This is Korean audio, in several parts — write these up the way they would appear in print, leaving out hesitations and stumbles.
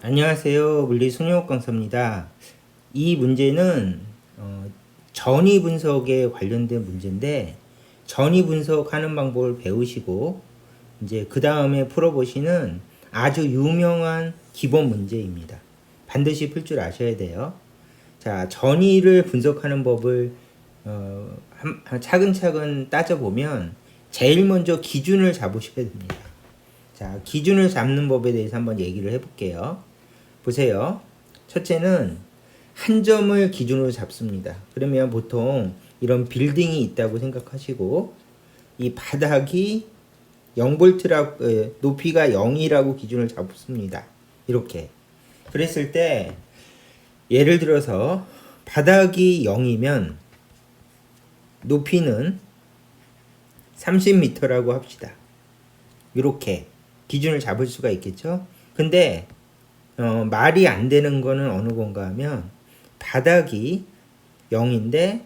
안녕하세요. 물리 송영욱 강사입니다. 이 문제는 전위 분석에 관련된 문제인데 전위 분석하는 방법을 배우시고 이제 그 다음에 풀어보시는 아주 유명한 기본 문제입니다. 반드시 풀 줄 아셔야 돼요. 자, 전위를 분석하는 법을 차근차근 따져보면 제일 먼저 기준을 잡으셔야 됩니다. 자, 기준을 잡는 법에 대해서 한번 얘기를 해볼게요. 보세요. 첫째는 한 점을 기준으로 잡습니다. 그러면 보통 이런 빌딩이 있다고 생각하시고 이 바닥이 0볼트라고 높이가 0이라고 기준을 잡습니다. 이렇게. 그랬을 때 예를 들어서 바닥이 0이면 높이는 30m라고 합시다. 이렇게 기준을 잡을 수가 있겠죠. 근데 말이 안 되는 거는 어느 건가 하면 바닥이 0인데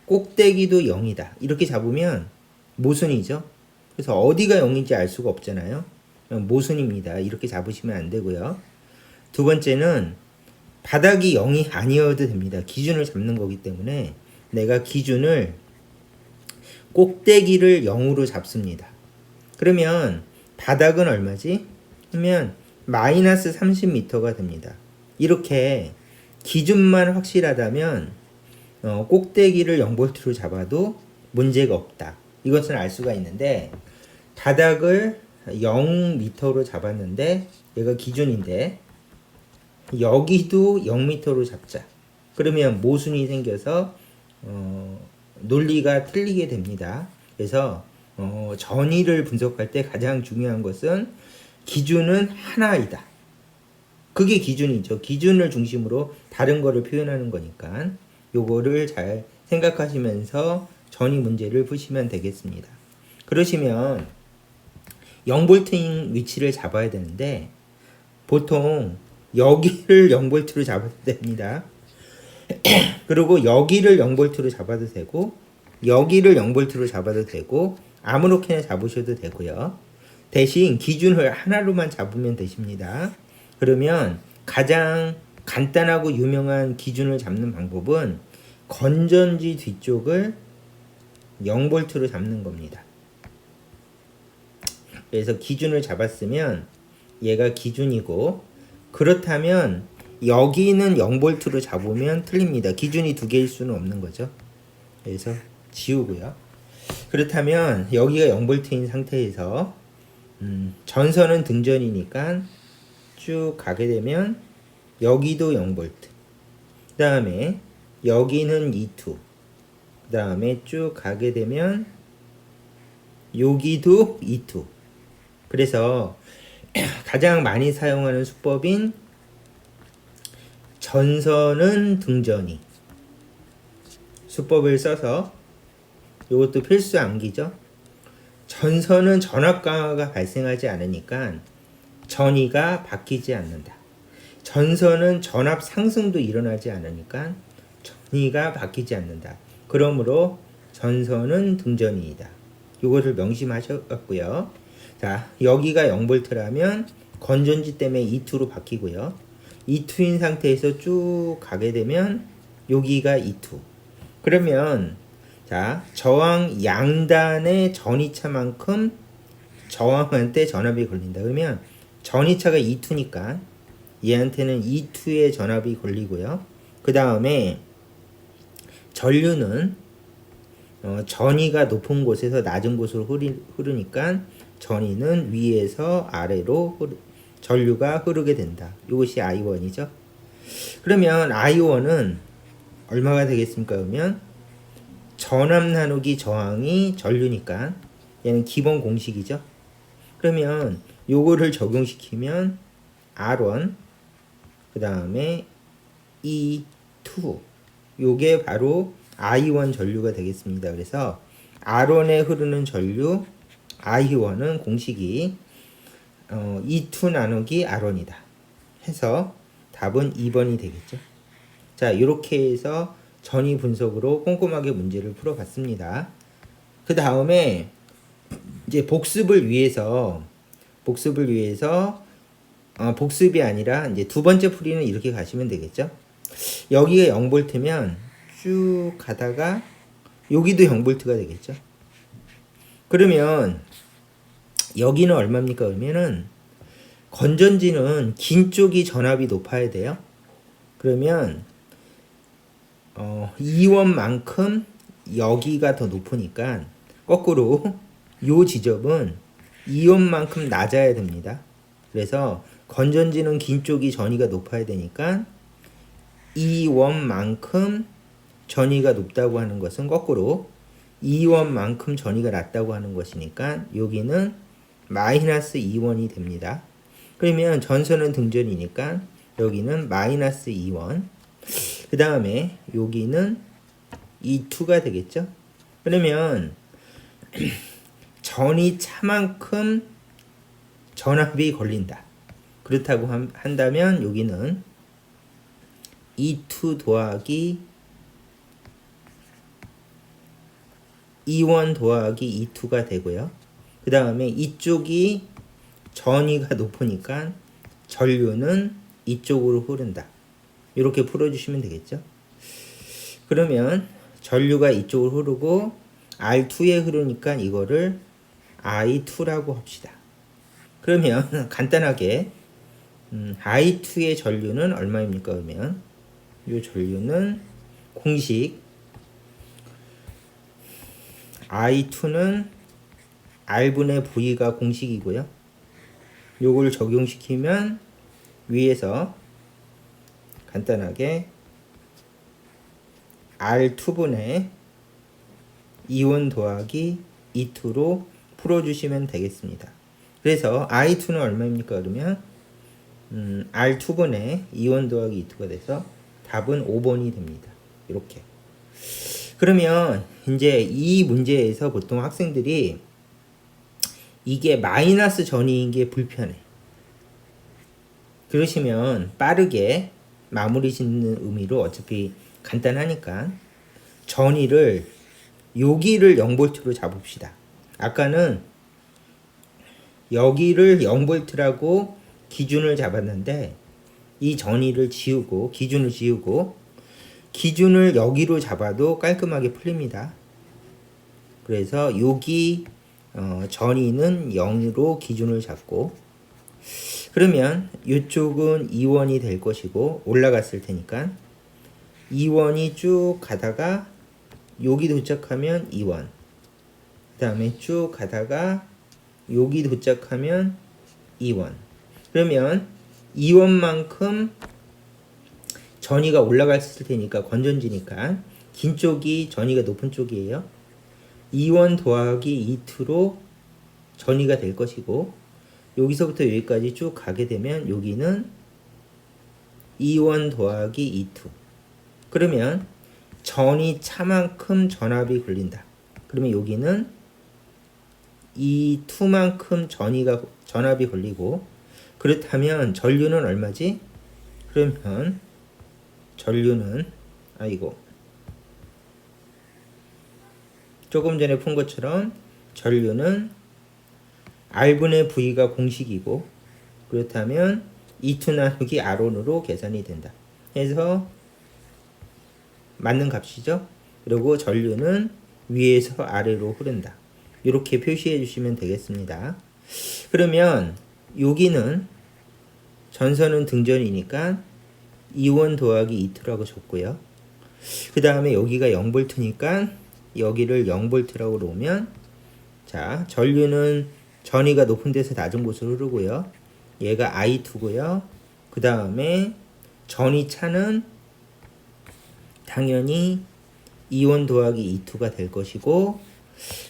꼭대기도 0이다. 이렇게 잡으면 모순이죠. 그래서 어디가 0인지 알 수가 없잖아요. 모순입니다. 이렇게 잡으시면 안 되고요. 두 번째는 바닥이 0이 아니어도 됩니다. 기준을 잡는 거기 때문에 내가 기준을 꼭대기를 0으로 잡습니다. 그러면 바닥은 얼마지? 그러면 마이너스 30m가 됩니다. 이렇게 기준만 확실하다면 꼭대기를 0볼트로 잡아도 문제가 없다. 이것은 알 수가 있는데 바닥을 0m로 잡았는데 얘가 기준인데 여기도 0m로 잡자. 그러면 모순이 생겨서 논리가 틀리게 됩니다. 그래서 전위를 분석할 때 가장 중요한 것은 기준은 하나이다. 그게 기준이죠. 기준을 중심으로 다른 거를 표현하는 거니까 요거를 잘 생각하시면서 전위 문제를 푸시면 되겠습니다. 그러시면 0볼트인 위치를 잡아야 되는데 보통 여기를 0볼트로 잡아도 됩니다. 그리고 여기를 0볼트로 잡아도 되고 여기를 0볼트로 잡아도 되고 아무렇게나 잡으셔도 되고요. 대신 기준을 하나로만 잡으면 되십니다. 그러면 가장 간단하고 유명한 기준을 잡는 방법은 건전지 뒤쪽을 0볼트로 잡는 겁니다. 그래서 기준을 잡았으면 얘가 기준이고 그렇다면 여기는 0볼트로 잡으면 틀립니다. 기준이 두 개일 수는 없는 거죠. 그래서 지우고요. 그렇다면 여기가 0볼트인 상태에서 전선은 등전이니까 쭉 가게 되면 여기도 0볼트. 그 다음에 여기는 E2. 그 다음에 쭉 가게 되면 여기도 E2. 그래서 가장 많이 사용하는 수법인 전선은 등전이 수법을 써서 이것도 필수 암기죠. 전선은 전압 강화가 발생하지 않으니까 전위가 바뀌지 않는다. 전선은 전압 상승도 일어나지 않으니까 전위가 바뀌지 않는다. 그러므로 전선은 등전이다. 이것을 명심하셨고요. 자, 여기가 0볼트라면 건전지 때문에 E2로 바뀌고요. E2인 상태에서 쭉 가게 되면 여기가 E2. 그러면 자, 저항 양단의 전위차만큼 저항한테 전압이 걸린다. 그러면 전위차가 E2니까 얘한테는 E2의 전압이 걸리고요. 그 다음에 전류는 전위가 높은 곳에서 낮은 곳으로 흐르니까 전위는 위에서 아래로 전류가 흐르게 된다. 이것이 I1이죠. 그러면 I1은 얼마가 되겠습니까? 그러면 전압 나누기 저항이 전류니까 얘는 기본 공식이죠. 그러면 요거를 적용시키면 R1 그 다음에 E2 요게 바로 I1 전류가 되겠습니다. 그래서 R1에 흐르는 전류 I1은 공식이 E2 나누기 R1이다. 해서 답은 2번이 되겠죠. 자, 이렇게 해서 전위 분석으로 꼼꼼하게 문제를 풀어봤습니다. 그 다음에 이제 복습을 위해서 복습이 아니라 이제 두 번째 풀이는 이렇게 가시면 되겠죠. 여기가 0V면 쭉 가다가 여기도 0V가 되겠죠. 그러면 여기는 얼마입니까? 그러면은 건전지는 긴 쪽이 전압이 높아야 돼요. 그러면 이원만큼 여기가 더 높으니까 거꾸로 요 지점은 이원만큼 낮아야 됩니다. 그래서 건전지는 긴 쪽이 전위가 높아야 되니까 이원만큼 전위가 높다고 하는 것은 거꾸로 이원만큼 전위가 낮다고 하는 것이니까 여기는 마이너스 2원이 됩니다. 그러면 전선은 등전이니까 여기는 마이너스 2원. 그 다음에 여기는 E2가 되겠죠. 그러면 전이 차만큼 전압이 걸린다. 그렇다고 한다면 여기는 E2 더하기 E1 더하기 E2가 되고요. 그 다음에 이쪽이 전위가 높으니까 전류는 이쪽으로 흐른다. 이렇게 풀어주시면 되겠죠. 그러면 전류가 이쪽으로 흐르고 R2에 흐르니까 이거를 I2라고 합시다. 그러면 간단하게 I2의 전류는 얼마입니까? 그러면 이 전류는 공식 I2는 R분의 V가 공식이고요. 요걸 적용시키면 위에서 간단하게 R2분의 E1 더하기 E2로 풀어주시면 되겠습니다. 그래서 I2는 얼마입니까? 그러면 R2분의 E1 더하기 E2가 돼서 답은 5번이 됩니다. 이렇게. 그러면 이제 이 문제에서 보통 학생들이 이게 마이너스 전위인 게 불편해. 그러시면 빠르게 마무리 짓는 의미로 어차피 간단하니까 전위를 여기를 0V로 잡읍시다. 아까는 여기를 0V라고 기준을 잡았는데 이 전위를 지우고 기준을 지우고 기준을 여기로 잡아도 깔끔하게 풀립니다. 그래서 여기 전위는 0으로 기준을 잡고 그러면 이쪽은 2원이 될 것이고 올라갔을 테니까 2원이 쭉 가다가 여기 도착하면 2원 그 다음에 쭉 가다가 여기 도착하면 2원 그러면 2원만큼 전위가 올라갔을 테니까 건전지니까 긴 쪽이 전위가 높은 쪽이에요. 2원 더하기 2투로 전위가 될 것이고 여기서부터 여기까지 쭉 가게 되면 여기는 2원 더하기 2투 그러면 전위 차만큼 전압이 걸린다. 그러면 여기는 2투만큼 전압이 걸리고 그렇다면 전류는 얼마지? 그러면 전류는 조금 전에 푼 것처럼 전류는 R분의 V가 공식이고 그렇다면 E2 나누기 R1으로 계산이 된다. 해서 맞는 값이죠. 그리고 전류는 위에서 아래로 흐른다. 이렇게 표시해 주시면 되겠습니다. 그러면 여기는 전선은 등전이니까 2원 더하기 2투라고 줬고요. 그 다음에 여기가 0V니까 여기를 0V라고 놓으면 자 전류는 전위가 높은 데서 낮은 곳으로 흐르고요. 얘가 I2고요. 그 다음에 전위 차는 당연히 2원 더하기 2투가 될 것이고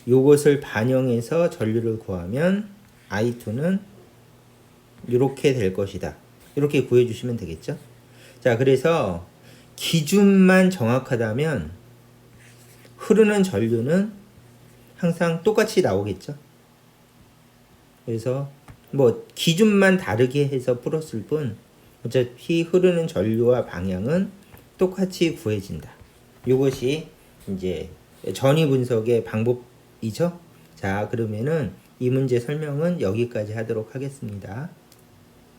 요것을 반영해서 전류를 구하면 I2는 이렇게 될 것이다. 이렇게 구해주시면 되겠죠. 자, 그래서 기준만 정확하다면 흐르는 전류는 항상 똑같이 나오겠죠. 그래서 뭐 기준만 다르게 해서 풀었을 뿐 어차피 흐르는 전류와 방향은 똑같이 구해진다. 이것이 이제 전위 분석의 방법이죠. 자, 그러면은 이 문제 설명은 여기까지 하도록 하겠습니다.